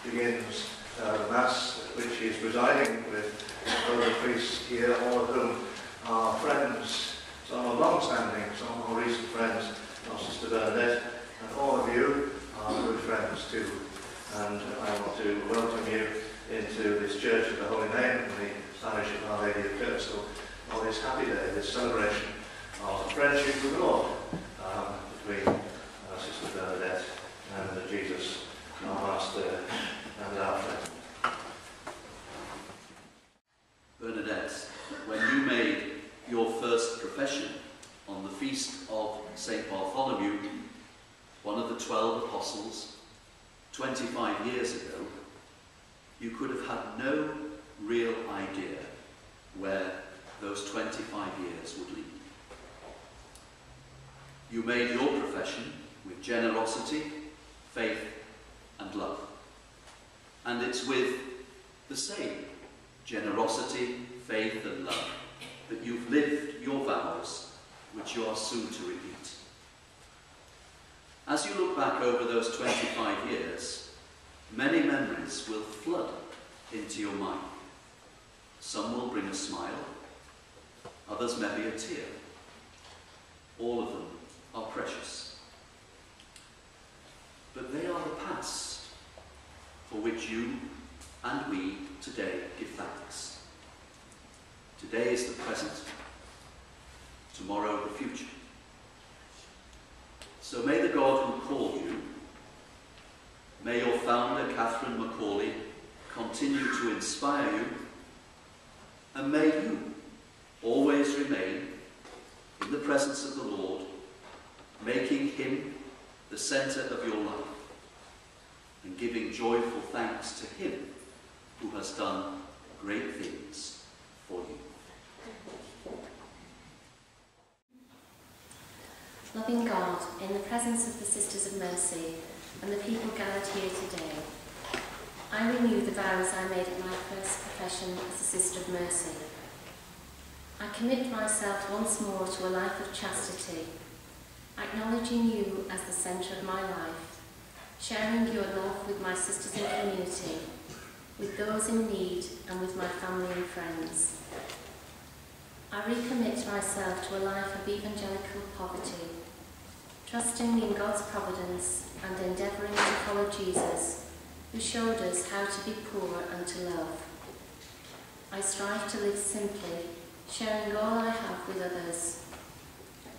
begins the Mass, which is presiding with other priests here, all of whom are friends, some are long-standing, some are recent friends of Sister Bernadette, and all of you are good friends too. And I want to welcome you into this Church of the Holy Name and the parish of Our Lady of Kirkstall on this happy day, this celebration of friendship with the Lord between Sister Bernadette and Jesus, our Master and our friend. Bernadette, when you made your first profession on the feast of St. Bartholomew, one of the 12 apostles, 25 years ago, you could have had no real idea where those 25 years would lead. You made your profession with generosity, faith and love. And it's with the same generosity, faith and love that you've lived your vows, which you are soon to repeat. As you look back over those 25 years, many memories will flood into your mind. Some will bring a smile, others maybe a tear. All of them are precious. But they are the past, for which you and we today give thanks. Today is the present, tomorrow the future. So may the God who called you, may your founder, Catherine Macaulay, continue to inspire you, and may you always remain in the presence of the Lord, making him the centre of your life, and giving joyful thanks to him who has done great things for you. Loving God, in the presence of the Sisters of Mercy and the people gathered here today, I renew the vows I made at my first profession as a Sister of Mercy. I commit myself once more to a life of chastity, acknowledging you as the centre of my life, sharing your love with my sisters in community, with those in need and with my family and friends. I recommit myself to a life of evangelical poverty, trusting in God's providence and endeavouring to follow Jesus, who showed us how to be poor and to love. I strive to live simply, sharing all I have with others.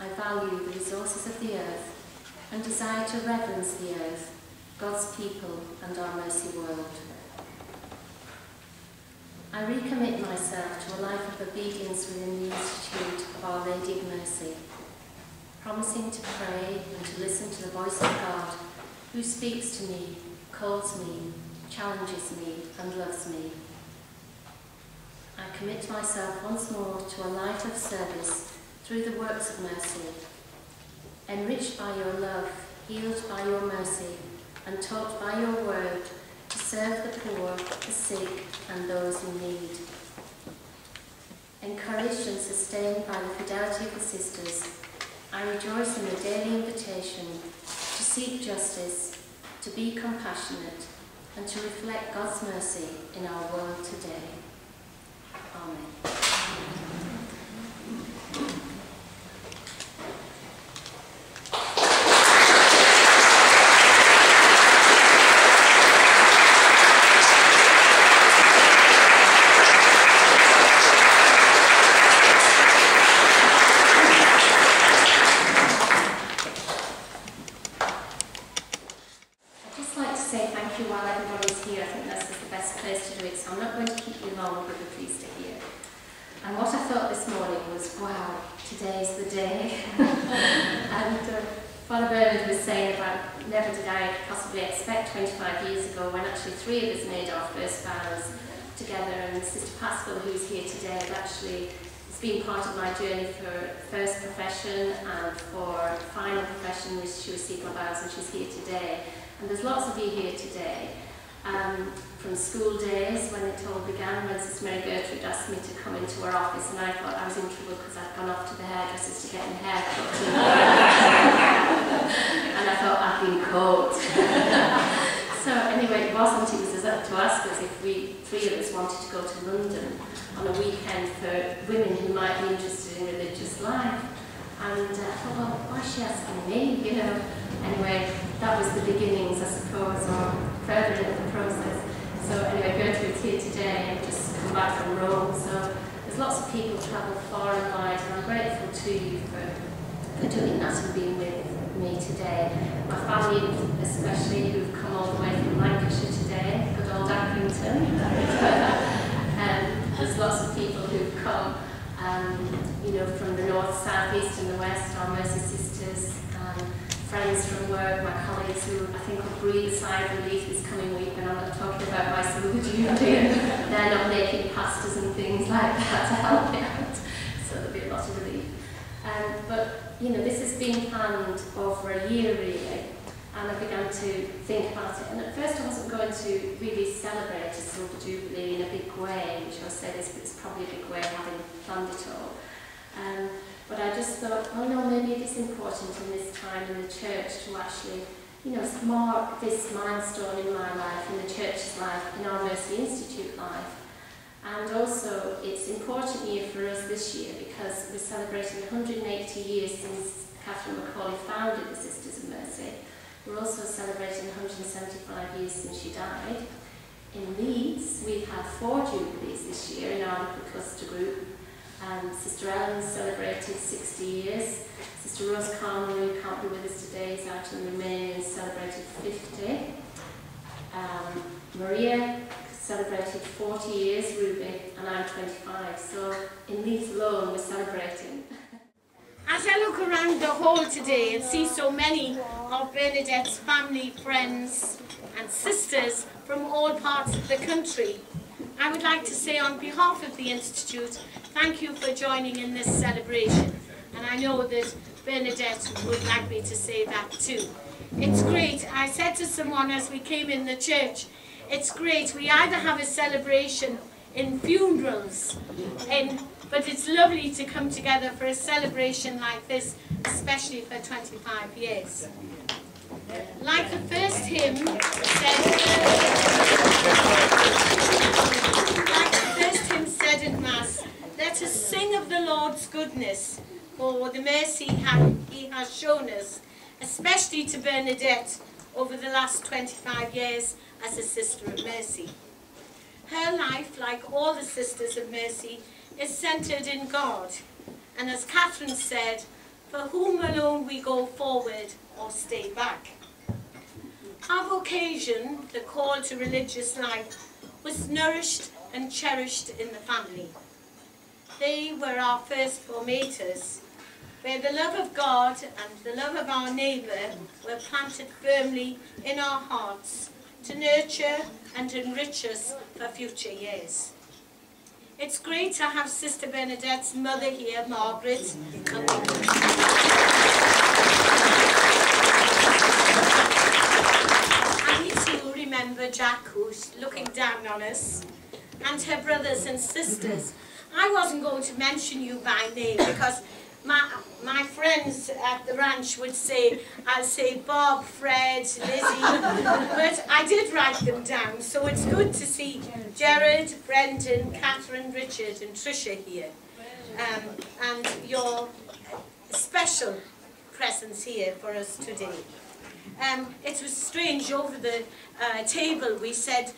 I value the resources of the earth and desire to reverence the earth, God's people and our mercy world. I recommit myself to a life of obedience within the Institute of Our Lady of Mercy, promising to pray and to listen to the voice of God, who speaks to me, calls me, challenges me and loves me. I commit myself once more to a life of service through the works of mercy, enriched by your love, healed by your mercy, and taught by your word, to serve the poor, the sick, and those in need. Encouraged and sustained by the fidelity of the sisters, I rejoice in the daily invitation to seek justice, to be compassionate, and to reflect God's mercy in our world today. Amen. Been part of my journey for first profession and for final profession, which she received my vows, and she's here today. And there's lots of you here today. From school days, when it all began, when Sister Mary Gertrude asked me to come into her office, and I thought I was in trouble because I'd gone off to the hairdressers to get my hair cut. And I thought I'd been caught. So anyway, it was to ask us if we, three of us, wanted to go to London on a weekend for women who might be interested in religious life. And I thought, well, why is she asking me, you know? Anyway, that was the beginnings, I suppose, or further in the process. So anyway, Gertrude's here today and just come back from Rome. So there's lots of people travel far and wide, and I'm grateful to you for doing that and being with me today. My family, especially, who've come all the way from Lancashire today, good old Accrington. There's lots of people who've come, you know, from the north, south, east and the west, our Mercy sisters, friends from work, my colleagues who I think will breathe a sigh of relief this coming week when I'm not talking about my silver jubilee and they're not making pastas and things like that to help me out. So there'll be a lot of relief. But, you know, this has been planned over a year really, and I began to think about it. And at first I wasn't going to really celebrate a silver jubilee in a big way, which I'll say this, but it's probably a big way having planned it all. But I just thought, oh no, maybe it is important in this time in the church to actually, you know, mark this milestone in my life, in the church's life, in our Mercy Institute life. And also, it's an important year for us this year because we're celebrating 180 years since Catherine Macaulay founded the Sisters of Mercy. We're also celebrating 175 years since she died. In Leeds, we've had 4 jubilees this year in our little cluster group. Sister Ellen celebrated 60 years. Sister Rose Carmen, who can't be with us today, is out in Romania and celebrated 50. Maria celebrated 40 years, Ruby, and I'm 25. So in Leeds alone, we're celebrating. As I look around the hall today and see so many of Bernadette's family, friends and sisters from all parts of the country, I would like to say on behalf of the Institute, thank you for joining in this celebration. And I know that Bernadette would like me to say that too. It's great. I said to someone as we came in the church, it's great. We either have a celebration in funerals, but it's lovely to come together for a celebration like this, especially for 25 years. Like the first hymn said in Mass, let us sing of the Lord's goodness, for the mercy he has shown us, especially to Bernadette over the last 25 years as a Sister of Mercy. Her life, like all the Sisters of Mercy, is centred in God, and as Catherine said, for whom alone we go forward or stay back. Our vocation, the call to religious life, was nourished and cherished in the family. They were our first formators, where the love of God and the love of our neighbour were planted firmly in our hearts to nurture and enrich us for future years. It's great to have Sister Bernadette's mother here, Margaret. And we too remember Jack, who's looking down on us, and her brothers and sisters. I wasn't going to mention you by name because my friends at the ranch would say, I'll say Bob, Fred, Lizzie, but I did write them down, so it's good to see Gerard, Brendan, Catherine, Richard and Tricia here, and your special presence here for us today. It was strange, over the table we said,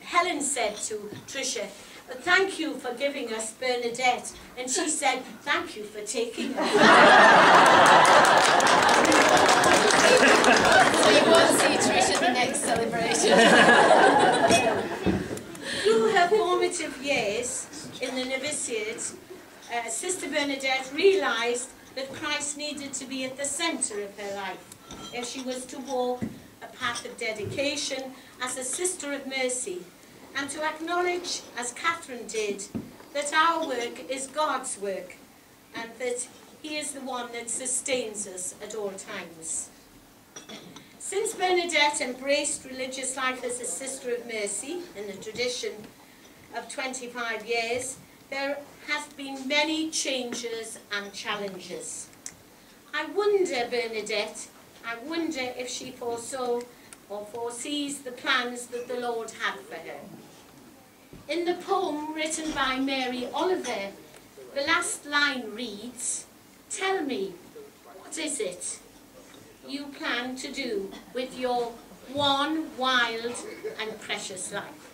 Helen said to Tricia, but thank you for giving us Bernadette. And she said, thank you for taking her. So you won't see Trish at the next celebration. Through her formative years in the novitiate, Sister Bernadette realised that Christ needed to be at the centre of her life if she was to walk a path of dedication as a Sister of Mercy, and to acknowledge, as Catherine did, that our work is God's work and that He is the one that sustains us at all times. Since Bernadette embraced religious life as a Sister of Mercy in the tradition of 25 years, there has been many changes and challenges. I wonder, Bernadette, I wonder if she foresaw or foresees the plans that the Lord had for her. In the poem written by Mary Oliver, the last line reads, "Tell me, what is it you plan to do with your one wild and precious life?"